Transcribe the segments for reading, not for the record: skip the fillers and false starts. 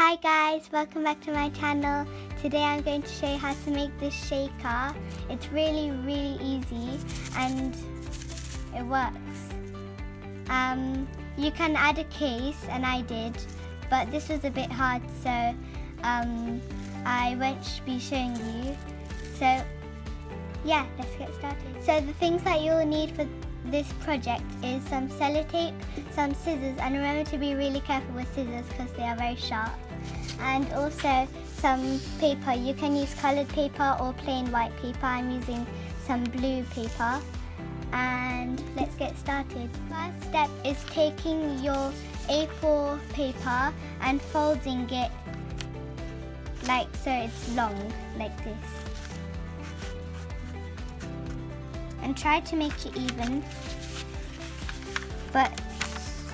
Hi guys, welcome back to my channel. Today I'm going to show you how to make this shaker. It's really easy and it works. You can add a case, and I did, but this was a bit hard, so I won't be showing you. So yeah, let's get started. So the things that you'll need for this project is some sellotape, some scissors, and remember to be really careful with scissors because they are very sharp, and also some paper. You can use coloured paper or plain white paper. I'm using some blue paper, and let's get started. First step is taking your A4 paper and folding it like so it's long, like this. And try to make it even, but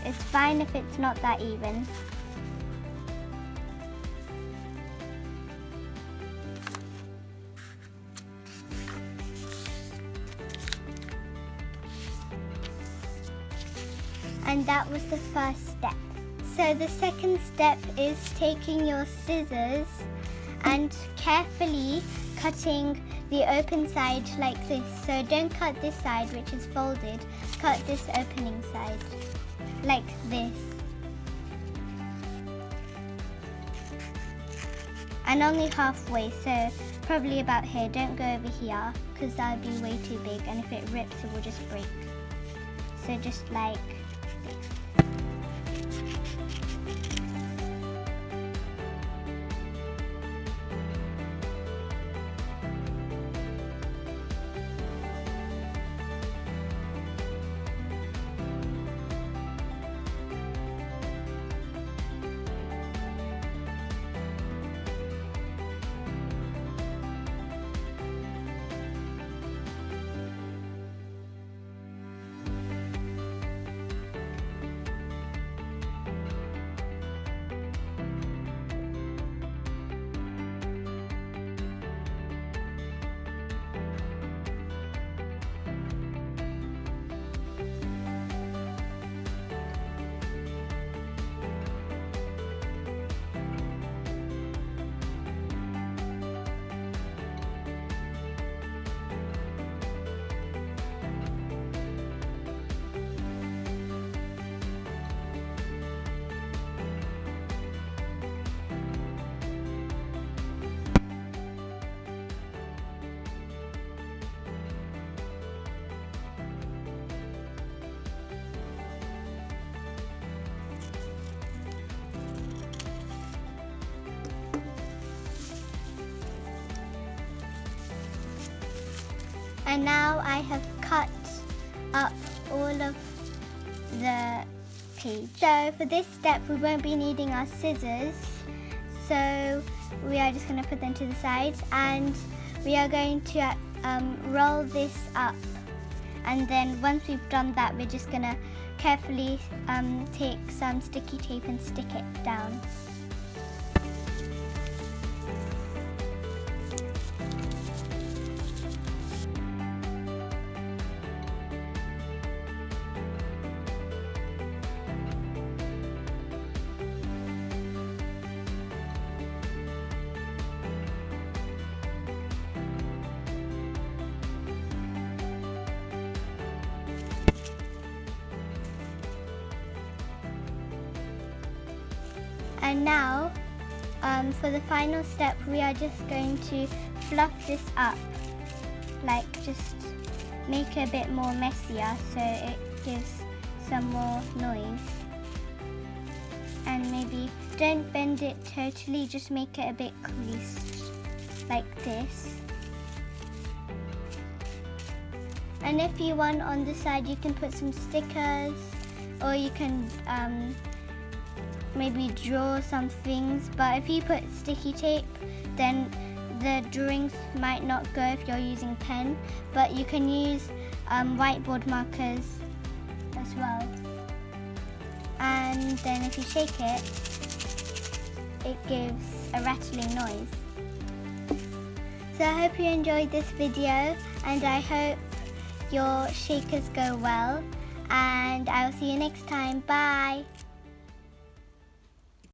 it's fine if it's not that even. And that was the first step. So the second step is taking your scissors and carefully cutting the open side like this. So don't cut this side, which is folded, cut this opening side like this. And only halfway, so probably about here. Don't go over here because that would be way too big, and if it rips it will just break. So just like this. And now I have cut up all of the page. So for this step we won't be needing our scissors, so we are just going to put them to the sides, and we are going to roll this up, and then once we've done that we're just going to carefully take some sticky tape and stick it down. And now, for the final step, we are just going to fluff this up, like just make it a bit more messier so it gives some more noise. And maybe don't bend it totally, just make it a bit creased, like this. And if you want, on the side you can put some stickers, or you can maybe draw some things, but if you put sticky tape then the drawings might not go if you're using pen, but you can use whiteboard markers as well. And then if you shake it, it gives a rattling noise. So I hope you enjoyed this video, and I hope your shakers go well, and I will see you next time. Bye!